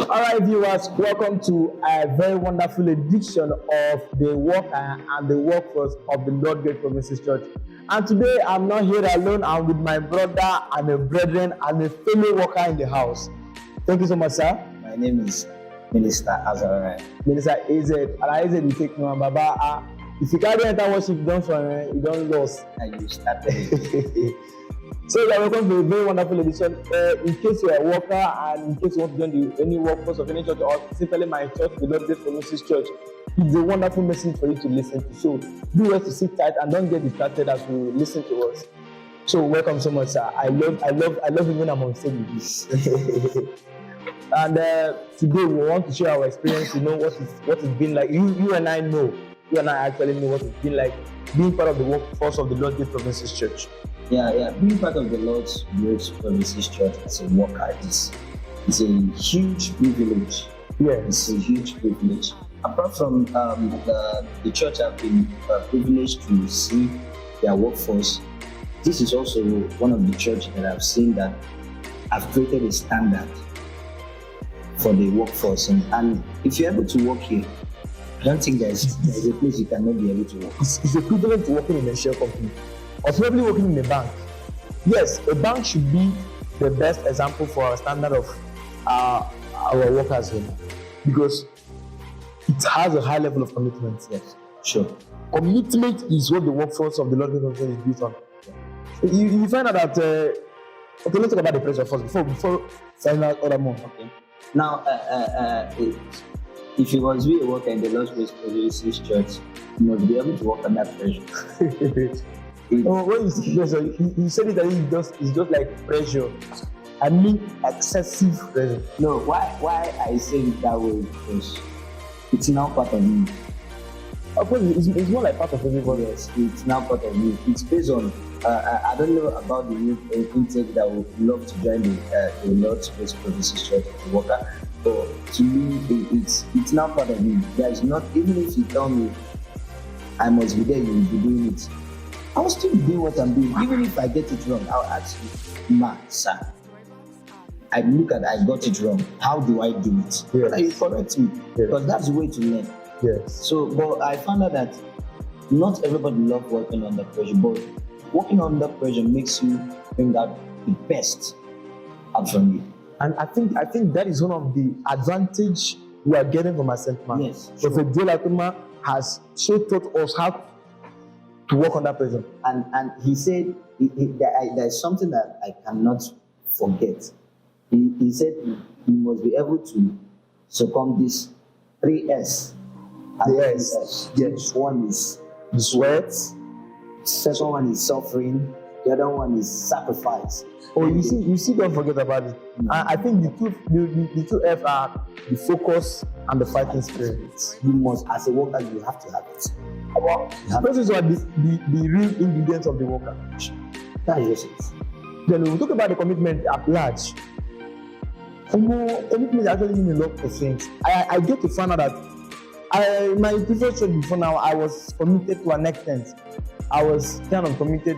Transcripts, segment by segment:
All right, viewers, welcome to a very wonderful edition of the Worker and the Workforce of the Lord Great Promises Church. And today I'm not here alone, I'm with my brother and a brethren and a fellow worker in the house. Thank you so much, sir. My name is Minister Azariah. Minister AZ. And AZ, you take no Baba. If you can't enter worship, you don't lose. And you started. So you are welcome to a very wonderful edition. In case you are a worker and in case you want to join any workforce of any church or simply my church, the Lord Great Promises Church, it's a wonderful message for you to listen to. So do well to sit tight and don't get distracted as we listen to us. So welcome so much, sir. I love it when I'm on stage with this. And today we want to share our experience. You know what it's been like. You and I know. You and I actually know what it's been like being part of the workforce of the Lord Great Promises Church. Yeah. Being part of the Lord's Great Promises Church as a worker is a huge privilege. Yes. It's a huge privilege. Apart from the church have been privileged to see their workforce, this is also one of the churches that I've seen that have created a standard for the workforce. And if you're able to work here, I don't think there's a place you cannot be able to work. It's equivalent to working in a share company or probably working in a bank. Yes, a bank should be the best example for our standard of our workers here because it has a high level of commitment. Yes, sure. Commitment is what the workforce of the Lord is built on. You find out that okay, let's talk about the pressure first before signing out other more. Okay. Now, if you was be a worker in the Lord's Great Promises Church, you must be able to work under pressure. When you see pressure, you said it that it's just like pressure. I mean excessive pressure. No, why I say it that way because it's now part of me. Of course, it's more like part of everybody. Yes, it's now part of me. It's based on I don't know about the new intake that would love to join the Lord's Great Promises Church as a worker. But to me, it's now part of me. There's not, even if you tell me I must be there, you will be doing it. I will still be doing what I'm doing. Even if I get it wrong, I'll ask you, sir, I got it wrong. How do I do it? Yes. And you correct me. Yes. Because that's the way to learn. Yes. So, but I found out that not everybody loves working under pressure, but working under pressure makes you bring out the best out from you. And I think that is one of the advantage we are getting from our Saint Man. Yes, sure. Prophet Joel Atuma has so taught us how to work under pressure. And he said there's something that I cannot forget. He said you must be able to succumb this 3S. Yes. Yes. One is Sweat. second one is suffering. The other one is sacrifice. Oh, you see, don't forget about it. No. I think the two F are the focus and the fighting spirit. You must, as a worker, you have to have it. Those are the real ingredients of the worker. That's just it. Then we'll talk about the commitment at large. Commitment actually means a lot of things. I get to find out that my previous church before now, I was committed to an extent. I was kind of committed.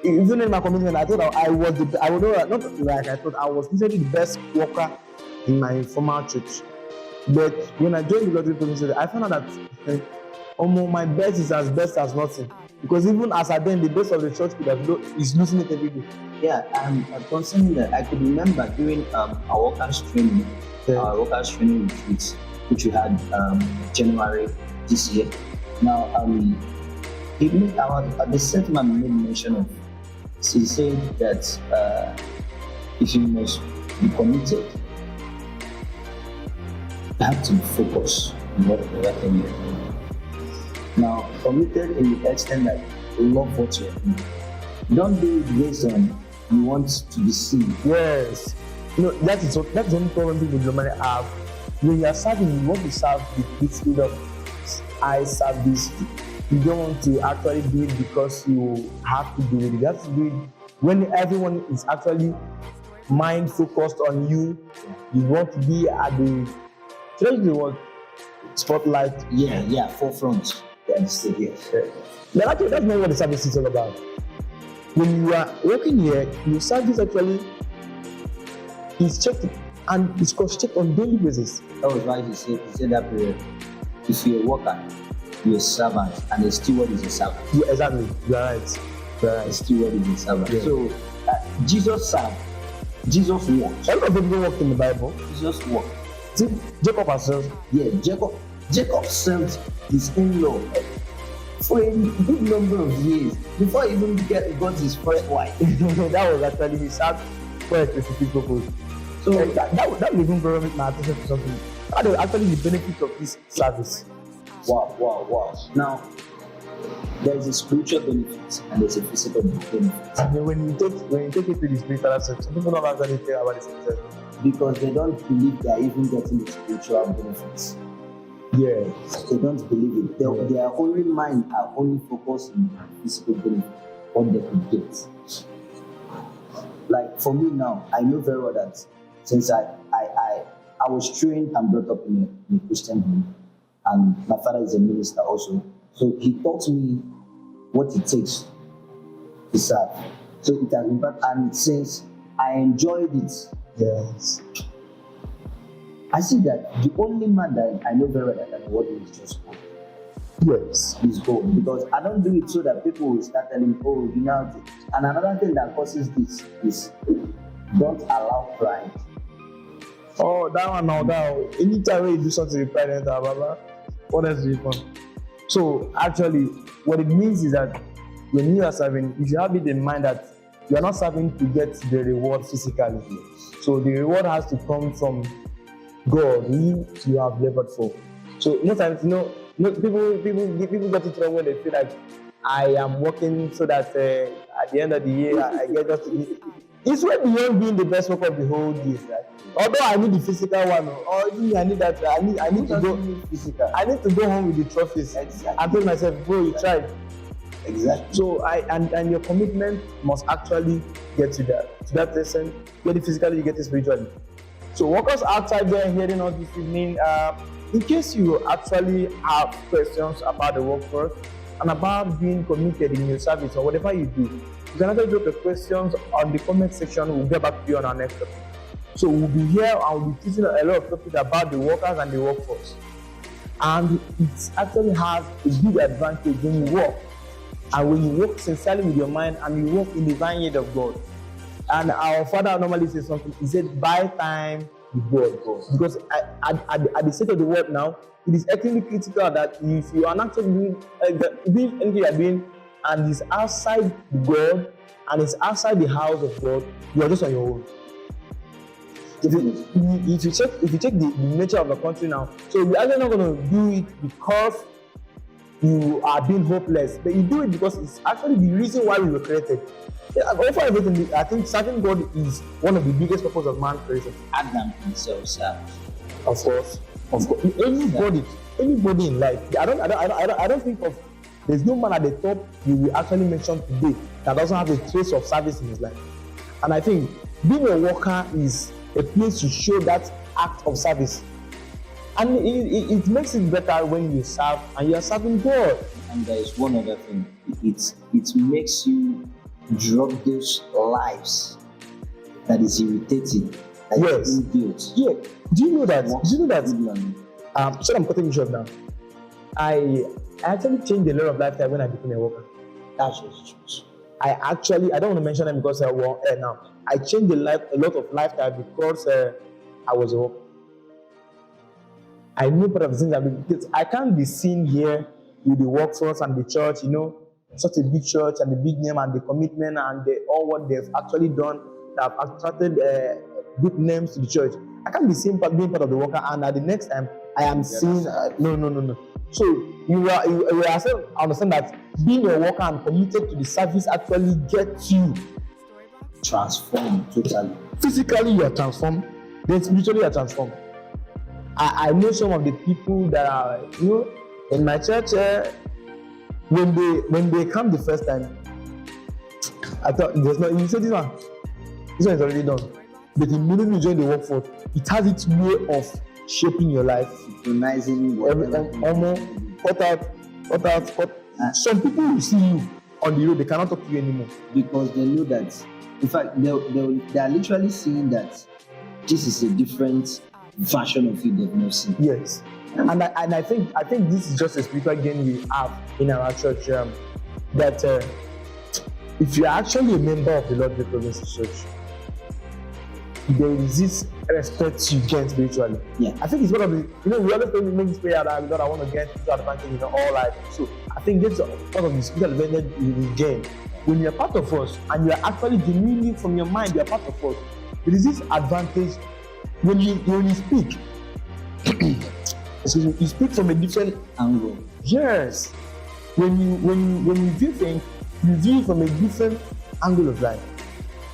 Even in my commitment, I thought I was I was literally the best worker in my former church. But when I joined the Lord Great Promises, I found out that my best is as best as nothing. Because even as I then, the best of the church is losing it every day. Yeah, and concerning that, I could remember during our workers training, retreats, which we had January this year. Now, the settlement made mention of. He said that if you must be committed, you have to focus on whatever thing you're doing. Now, committed in the extent that you love what you're doing. Don't do it based on you want to be seen. Yes. That's the only problem people normally have. When you are serving, you want to serve with this spirit of I serve this. You don't want to actually do it because you have to do it. You have to do it when everyone is actually mind focused on you. You want to be at the spotlight. Yeah, forefront. Yes. But actually, that's not what the service is all about. When you are working here, your service actually is checked and it's cross-checked on daily basis. That was why he said that period. If you're a worker, you're a servant, and a steward is a servant. Yeah, exactly. You're right. A steward is a servant. Yeah. So Jesus served. Jesus worked. A lot of people worked in the Bible. Jesus worked. See, Jacob has served. Yeah, Jacob served his in-law for a good number of years before he even got his first wife. That was actually his served for a specific purpose. So that would even bring my attention to something. That was actually the benefit of this service. Wow. Now, there's a spiritual benefit and there's a physical benefit. I mean, when you take it to the spiritual aspect, some people don't actually care about the spiritual. Because they don't believe they are even getting the spiritual benefits. Yeah. They don't believe it. Their only mind are only focused on physical benefit, what they could get. Like for me now, I know very well that since I was trained and brought up in a Christian home, and my father is a minister also, so he taught me what it takes to serve. So it has impact, and since I enjoyed it, Yes. I see that the only man that I know very well that can award me is just God. Yes. Is God. Because I don't do it so that people will start telling, oh, you know. And another thing that causes this is don't allow pride. Oh, that one now, anytime when you do something with pride, blah, blah, blah, what else do you want? So actually, what it means is that when you are serving, you should have it in mind that you are not serving to get the reward physically. So the reward has to come from God, who you have labored for. So most times, people get into trouble when they feel like I am working so that at the end of the year I get just. It's way beyond being the best worker of the whole year. Right? Although I need the physical one, or even I need that. I need to go physical. I need to go home with the trophies. Exactly. I told myself, bro, you tried. Exactly. So and your commitment must actually get to that person. Get it physically, you get it spiritually. So workers outside there hearing us this evening, in case you actually have questions about the workforce and about being committed in your service or whatever you do, you can actually drop your questions on the comment section. We'll get back to you on our next topic. So we'll be here and we'll be teaching a lot of topics about the workers and the workforce. And it actually has a big advantage when you work. And when you work sincerely with your mind and you work in the vineyard of God. And our father normally says something. He said, buy time with God. Because at the state of the world now, it is extremely critical that if you are not actually doing anything you are doing and it's outside God and it's outside the house of God, you are just on your own. If you check the nature of the country now, so you're actually not going to do it because you are being hopeless, but you do it because it's actually the reason why we were created. Over everything, I think serving God is one of the biggest purposes of man creation. Adam himself served. Of course. Anybody in life. I don't think of. There's no man at the top you will actually mention today that doesn't have a trace of service in his life. And I think being a worker is a place to show that act of service. And it makes it better when you serve and you are serving God. And there is one other thing. It makes you drop those lives that is irritating. That yes. Is built. Yeah. Do you know that? So I'm cutting you short now. I actually changed a lot of lifestyle when I became a worker. That's just true. I don't want to mention them because now. I changed a lot of lifestyle because I was a worker. I knew part of the things because I can't be seen here with the workforce and the church, such a big church and the big name and the commitment and all what they've actually done that have attracted good names to the church. I can't be seen being part of the worker and at the next time I am seen. No. So you understand that being a worker and committed to the service actually gets you transformed totally. Physically you are transformed, then spiritually you are transformed. I know some of the people that are, in my church, when they come the first time, I thought there's no. You say this one is already done. But immediately you join the workforce, it has its way of shaping your life, synchronizing some people will see you on the road, they cannot talk to you anymore because they know that. In fact, they are literally seeing that this is a different version of you they've not seen. Yes, and I think this is just a spiritual game we have in our church, that if you're actually a member of the Lord Great Province Church, there is this respect you gain spiritually. Yeah. I think it's one of the, we always make this prayer that God, I want to get spiritual advantage in all life. So I think that's part of the spiritual advantage you gain. When you're part of us and you're actually genuinely from your mind, you're part of us, there is this advantage when you speak. Excuse me, you speak from a different Angle. Yes. When you view things, you view from a different angle of life.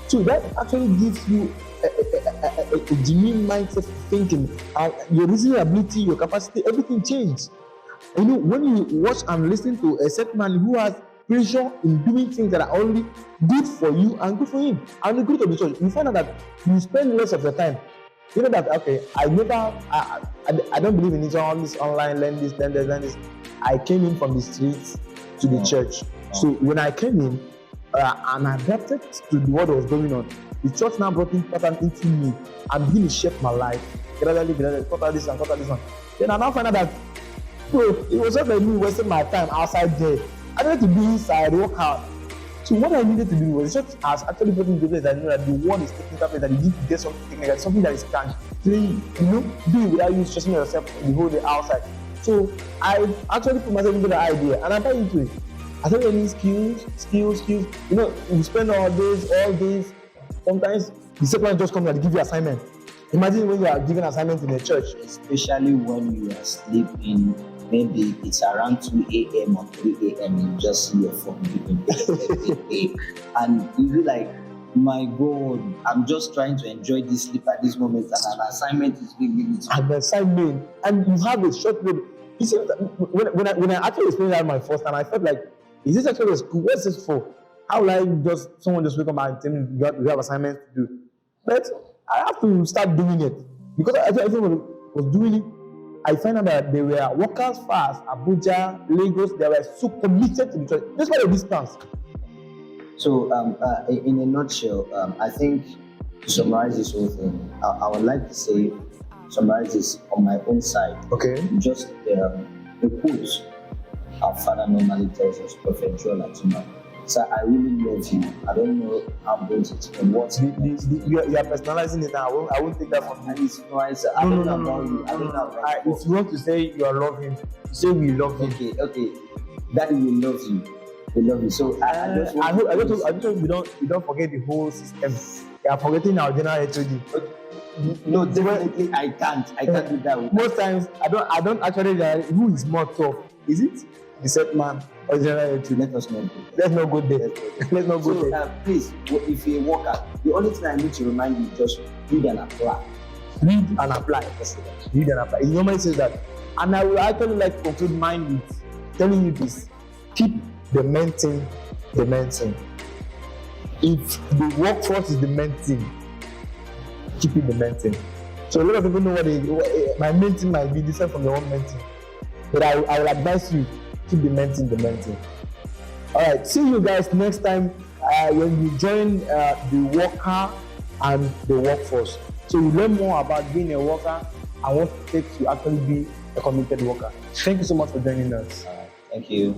So that actually gives you a genuine mindset of thinking, your reasoning ability, your capacity, everything changes. When you watch and listen to a set man who has pressure in doing things that are only good for you and good for him and good for the church, you find out that you spend less of your time. You know that, okay, I don't believe in it, all this online, learn this. I came in from the streets to the church. So when I came in and adapted to what was going on, the church now brought in pattern into me and began to shape my life. Gradually, cut out this one. Then I now find out that, bro, it was just like me wasting my time outside there. I needed to be inside, work out. So what I needed to do was just as actually put in the place that I know that the world is technical place, that you need to get something technical, something that is tangible. So do it without you stressing yourself the whole day outside. So I actually put myself into the idea and I buy into it. I started learning skills. We spend all days. Sometimes the second just comes and give you assignment. Imagine when you are given assignment in a church. Especially when you are sleeping, maybe it's around 2 a.m. or 3 a.m. you just see your phone beeping. And you be like, my God, I'm just trying to enjoy this sleep at this moment and an assignment is being given to you. An assignment. And you have a short period. You see, when I actually experienced that my first time, I felt like, is this actually a school? What's this for? How will someone just wake up and tell me you have assignments to do? But I have to start doing it. Because everyone was doing it. I found out that they were workers fast, Abuja, Lagos, they were so committed to the church. That's why the distance. So, in a nutshell, I think to summarize this whole thing, I would like to summarize this on my own side. Okay. Just a quote our father normally tells us, Prophet Joel Atuma. So I really love you. I don't know how I'm going to explain what you are personalizing it now. I won't take that from you. I don't know about you. I don't know about you. If you want to say you are loving, say we love him. Okay. Daddy, we love you. We love you. So I just hope we don't forget the whole system. We are forgetting our general HOD. No, definitely I can't do that. Most times I don't actually realize who is more tough. Is it the set man or general HOD? Let us know. Let's not go there. Let's not go there. Please, if you're a worker, the only thing I need to remind you is just read and apply. Read and apply. Read and apply. He normally says that. And I will actually like to conclude mine with telling you this. Keep the main thing the main thing. If the workforce is the main thing, keep it the main thing. So a lot of people know what my main thing might be different from your own main thing. But I will advise you, keep the main thing the main thing. Alright, see you guys next time when you join the worker and the workforce. So you learn more about being a worker and what it takes to actually be a committed worker. Thank you so much for joining us. Thank you.